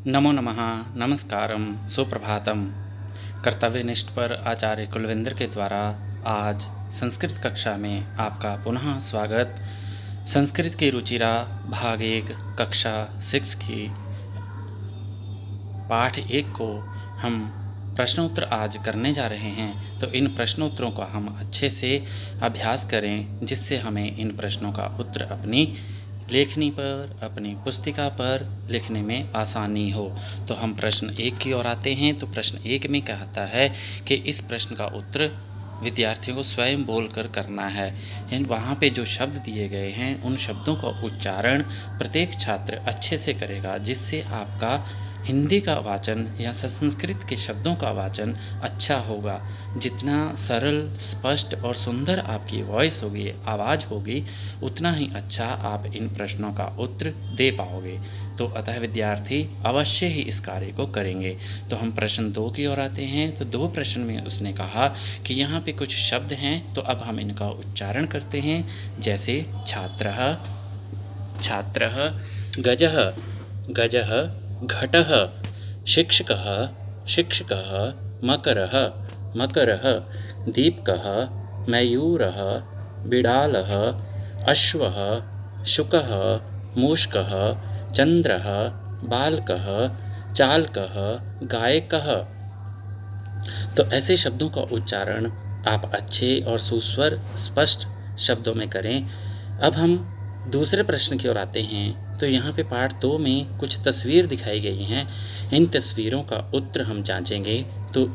नमो नमः। नमस्कारम, सुप्रभातम। कर्तव्यनिष्ठ पर आचार्य कुलविंदर के द्वारा आज संस्कृत कक्षा में आपका पुनः स्वागत। संस्कृत की रुचिरा भाग 1 कक्षा 6 की पाठ 1 को हम प्रश्नोत्तर आज करने जा रहे हैं। तो इन प्रश्नोत्तरों का हम अच्छे से अभ्यास करें, जिससे हमें इन प्रश्नों का उत्तर अपनी लेखनी पर, अपनी पुस्तिका पर लिखने में आसानी हो। तो हम प्रश्न 1 की ओर आते हैं। तो प्रश्न 1 में कहता है कि इस प्रश्न का उत्तर विद्यार्थियों को स्वयं बोलकर करना है। यानी वहाँ पे जो शब्द दिए गए हैं उन शब्दों का उच्चारण प्रत्येक छात्र अच्छे से करेगा, जिससे आपका हिंदी का वाचन या संस्कृत के शब्दों का वाचन अच्छा होगा। जितना सरल, स्पष्ट और सुंदर आपकी वॉइस होगी, आवाज़ होगी, उतना ही अच्छा आप इन प्रश्नों का उत्तर दे पाओगे। तो अतः विद्यार्थी अवश्य ही इस कार्य को करेंगे। तो हम प्रश्न 2 की ओर आते हैं। तो 2 प्रश्न में उसने कहा कि यहाँ पे कुछ शब्द हैं, तो अब हम इनका उच्चारण करते हैं। जैसे छात्रः, छात्रः, गजः, गजः, घटः, शिक्षकः, शिक्षकः, मकरः, मकरः, दीपकः, मयूरः, बिडालः, अश्वः, शुकः, मूषकः, चन्द्रः, बालकः, चालकः, गायकः। तो ऐसे शब्दों का उच्चारण आप अच्छे और सुस्वर स्पष्ट शब्दों में करें। अब हम दूसरे प्रश्न की ओर आते हैं। तो यहाँ पे पाठ 2 में कुछ तस्वीर दिखाई गई हैं। इन तस्वीरों का उत्तर हम जांचेंगे। तो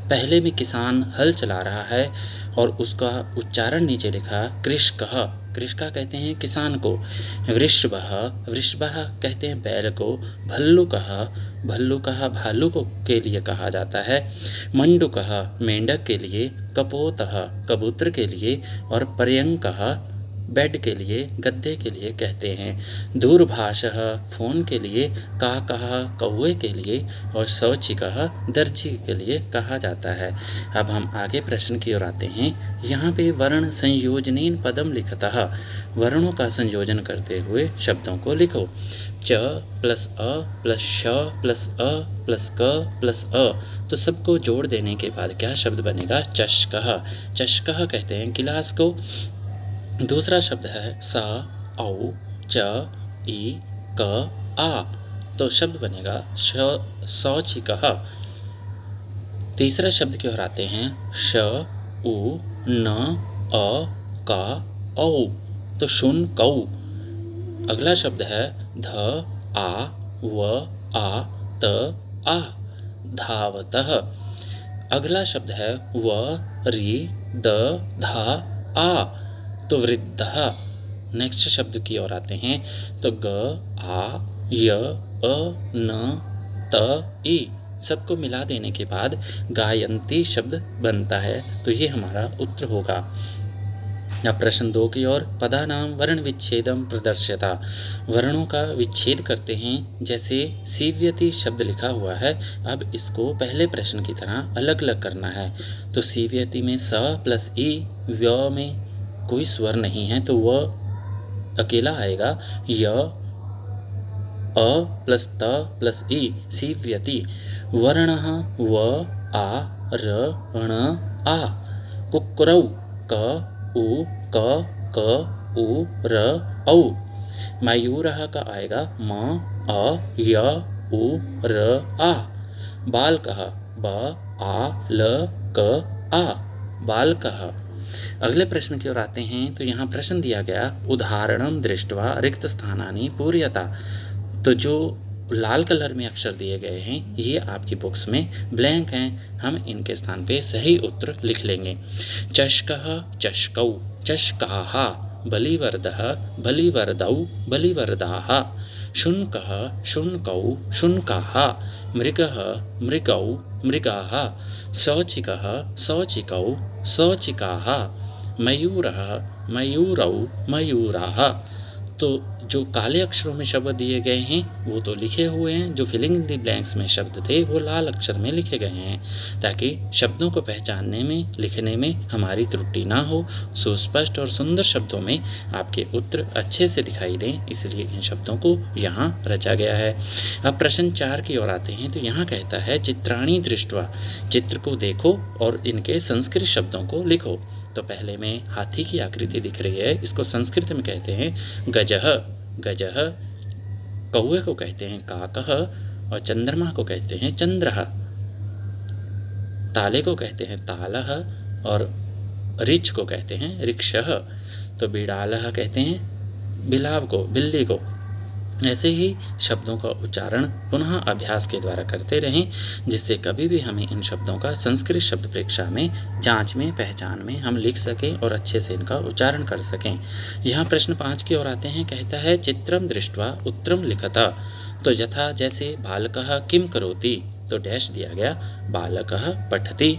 पहले में किसान हल चला रहा है और उसका उच्चारण नीचे लिखा कृषकः। कृषका कहते हैं किसान को। वृषभः, वृषभः कहते हैं बैल को। भल्लुकः, भल्लुकः भालू को के लिए कहा जाता है। मंडुकः मेंढक के लिए। कपोतः कबूतर के लिए। और पर्यंकः बेड के लिए, गद्दे के लिए कहते हैं। दूरभाषः फ़ोन के लिए। काकः कौवे के लिए। और शौचिकः दर्जी के लिए कहा जाता है। अब हम आगे प्रश्न की ओर आते हैं। यहाँ पे वर्ण संयोजनेन पदम लिखतः, वर्णों का संयोजन करते हुए शब्दों को लिखो। च प्लस अ प्लस श प्लस अ प्लस क प्लस अ। तो सबको जोड़ देने के बाद क्या शब्द बनेगा? चषकः। चषकः कहते हैं गिलास को। दूसरा शब्द है सा औ च ई क आ। तो शब्द बनेगा शौचिकः। तीसरा शब्द की ओर आते हैं। श उ न अ क औ। तो शुनकौ। अगला शब्द है ध आ व आ त आ, धावतः। अगला शब्द है व रि द धा आ, तो वृद्धः। नेक्स्ट शब्द की ओर आते हैं। तो ग आ य अ न त ई, सबको मिला देने के बाद गायन्ती शब्द बनता है। तो ये हमारा उत्तर होगा। अब प्रश्न 2 की ओर। पदानां वर्ण विच्छेदम प्रदर्श्यता, वर्णों का विच्छेद करते हैं। जैसे सीव्यति शब्द लिखा हुआ है, अब इसको पहले प्रश्न की तरह अलग अलग करना है। तो सीव्यति में स प्लस ई, व्य में कोई स्वर नहीं है तो वह अकेला आएगा। य अ प्लस त प्लस ई, सीव्यति। वर्णः व आ र ण आ। कुक्कुरौ क उ क क उ र औ। मयूरः का आएगा म अ य उ र आ। बालकः ब आ ल क आ, बालकः। अगले प्रश्न की ओर आते हैं। तो यहाँ प्रश्न दिया गया उदाहरणम दृष्ट्वा रिक्त स्थानानि पूर्यता। तो जो लाल कलर में अक्षर दिए गए हैं ये आपकी बुक्स में ब्लैंक हैं। हम इनके स्थान पे सही उत्तर लिख लेंगे। चषकः चषकौ, चषकाः। बलिवर्दः बलिवर्दौ, बलिवर्दाः। शुनकः शुनकौ, शुनकाः। मृगः मृगौ, मृगाः। शौचिकः शौचिकौ, शौचिकाः। मयूरः मयूरौ, मयूराः। तो जो काले अक्षरों में शब्द दिए गए हैं वो तो लिखे हुए हैं, जो फिलिंग इन द ब्लैंक्स में शब्द थे वो लाल अक्षर में लिखे गए हैं, ताकि शब्दों को पहचानने में, लिखने में हमारी त्रुटि ना हो। सुस्पष्ट और सुंदर शब्दों में आपके उत्तर अच्छे से दिखाई दें, इसलिए इन शब्दों को यहाँ रचा गया है। अब प्रश्न 4 की ओर आते हैं। तो यहाँ कहता है चित्राणी दृष्ट्वा, चित्र को देखो और इनके संस्कृत शब्दों को लिखो। तो पहले में हाथी की आकृति दिख रही है, इसको संस्कृत में कहते हैं गजह, गजह। कौवे को कहते हैं काकः और चंद्रमा को कहते हैं चंद्रः। ताले को कहते हैं तालः और रिछ को कहते हैं ऋक्षः। तो बिड़ालः कहते हैं बिलाव को, बिल्ली को। ऐसे ही शब्दों का उच्चारण पुनः अभ्यास के द्वारा करते रहें, जिससे कभी भी हमें इन शब्दों का संस्कृत शब्द परीक्षा में, जांच में, पहचान में हम लिख सकें और अच्छे से इनका उच्चारण कर सकें। यहाँ प्रश्न 5 की ओर आते हैं। कहता है चित्रम दृष्ट्वा उत्तरम लिखता। तो यथा जैसे बालकः किम करोति, तो डैश दिया गया, बालकः पठति।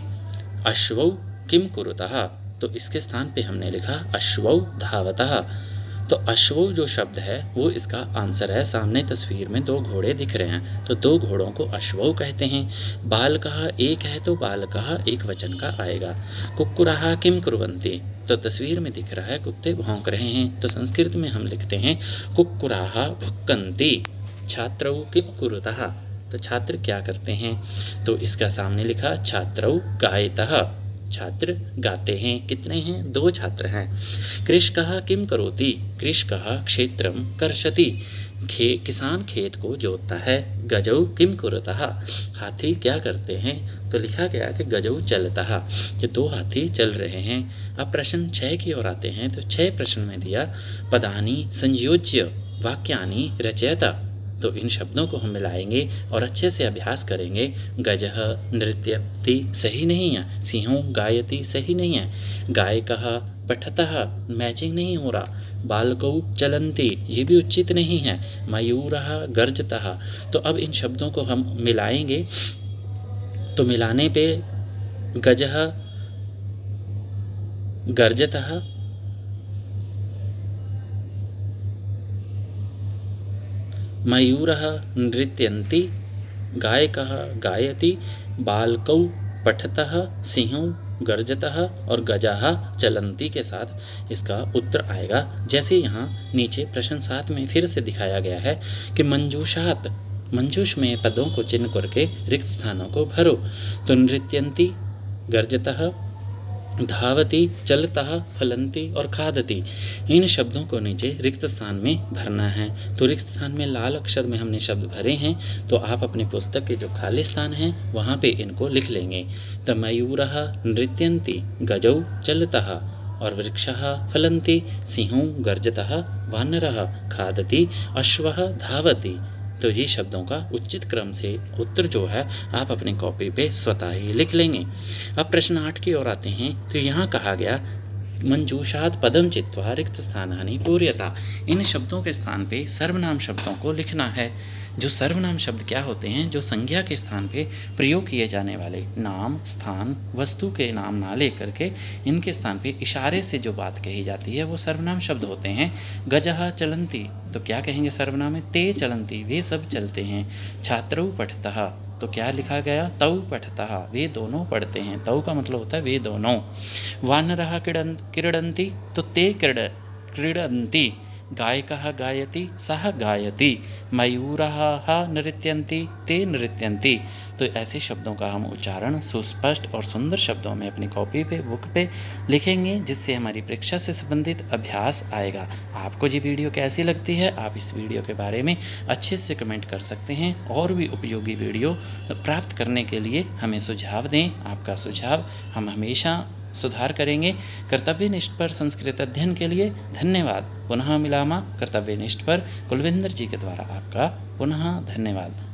अश्वौ किम कुरुतः, तो इसके स्थान पे हमने लिखा अश्वौ धावतः। तो अश्वौ जो शब्द है वो इसका आंसर है। सामने तस्वीर में 2 घोड़े दिख रहे हैं, तो 2 घोड़ों को अश्वौ कहते हैं। बालकः एक है तो बालकः एक वचन का आएगा। कुक्कुराः किम कुर्वन्ति, तो तस्वीर में दिख रहा है कुत्ते भौंक रहे हैं, तो संस्कृत में हम लिखते हैं कुक्कुराः भुक्कन्ति। छात्रौ किम कुरुतः, तो छात्र क्या करते हैं, तो इसका सामने लिखा छात्रौ गायतः, छात्र गाते हैं। कितने हैं, 2 छात्र हैं। कृषकः किम करोति, कृषकः क्षेत्रम कर्षति, किसान खेत को जोतता है। गजौ किम कुरुतः, हाथी क्या करते हैं, तो लिखा गया कि गजौ चलतः, कि 2 हाथी चल रहे हैं। अब प्रश्न 6 की ओर आते हैं। तो 6 प्रश्न में दिया पदानि संयोज्य वाक्यानि रचयत। तो इन शब्दों को हम मिलाएंगे और अच्छे से अभ्यास करेंगे। गजः नृत्यति सही नहीं है, सिंहो गायति सही नहीं है, गायकः पठतः मैचिंग नहीं हो रहा, बालकौ चलन्ति ये भी उचित नहीं है, मयूरः गर्जतः। तो अब इन शब्दों को हम मिलाएंगे, तो मिलाने पे गजः गर्जतः, मयूरः नृत्यन्ति, गायकः गायति, बालकौ पठतः, सिंहौ गर्जतः और गजाः चलन्ति के साथ इसका उत्तर आएगा। जैसे यहाँ नीचे प्रश्न 7 में फिर से दिखाया गया है कि मंजूषात, मंजूष में पदों को चिन्ह करके रिक्त स्थानों को भरो। तो नृत्यन्ति, गर्जतः, धावती, चलतः, फलंती और खादती, इन शब्दों को नीचे रिक्त स्थान में भरना है। तो रिक्त स्थान में लाल अक्षर में हमने शब्द भरे हैं, तो आप अपनी पुस्तक के जो खाली स्थान हैं वहाँ पे इनको लिख लेंगे। तो मयूरः नृत्यन्ति, गजौ चलतः और वृक्षः फलन्ति, सिंहो गर्जतः, वानरः खादति, अश्वः धावति। तो ये शब्दों का उचित क्रम से उत्तर जो है आप अपनी कॉपी पे स्वतः ही लिख लेंगे। अब प्रश्न 8 की ओर आते हैं। तो यहाँ कहा गया मंजूषात पदम चित्वा रिक्त स्थानानि पूर्यता। इन शब्दों के स्थान पे सर्वनाम शब्दों को लिखना है। जो सर्वनाम शब्द क्या होते हैं, जो संज्ञा के स्थान पे प्रयोग किए जाने वाले नाम, स्थान, वस्तु के नाम ना लेकर के इनके स्थान पे इशारे से जो बात कही जाती है वो सर्वनाम शब्द होते हैं। गजः चलन्ति, तो क्या कहेंगे सर्वनाम में, ते चलन्ति वे सब चलते हैं। छात्रौ पठतः, तो क्या लिखा गया, तौ पठतः वे दोनों पढ़ते हैं। तौ का मतलब होता है वे दोनों। वानरः क्रीडन्ति, तो ते क्रीडन्ति। गायकः गायति, सः गायति। मयूरः नृत्यन्ति, ते नृत्यन्ति। तो ऐसे शब्दों का हम उच्चारण सुस्पष्ट और सुंदर शब्दों में अपनी कॉपी पे, बुक पे लिखेंगे, जिससे हमारी परीक्षा से संबंधित अभ्यास आएगा। आपको ये वीडियो कैसी लगती है, आप इस वीडियो के बारे में अच्छे से कमेंट कर सकते हैं। और भी उपयोगी वीडियो प्राप्त करने के लिए हमें सुझाव दें। आपका सुझाव हम हमेशा सुधार करेंगे। कर्तव्यनिष्ठ पर संस्कृत अध्ययन के लिए धन्यवाद। पुनः मिलामा कर्तव्यनिष्ठ पर कुलविंदर जी के द्वारा आपका पुनः धन्यवाद।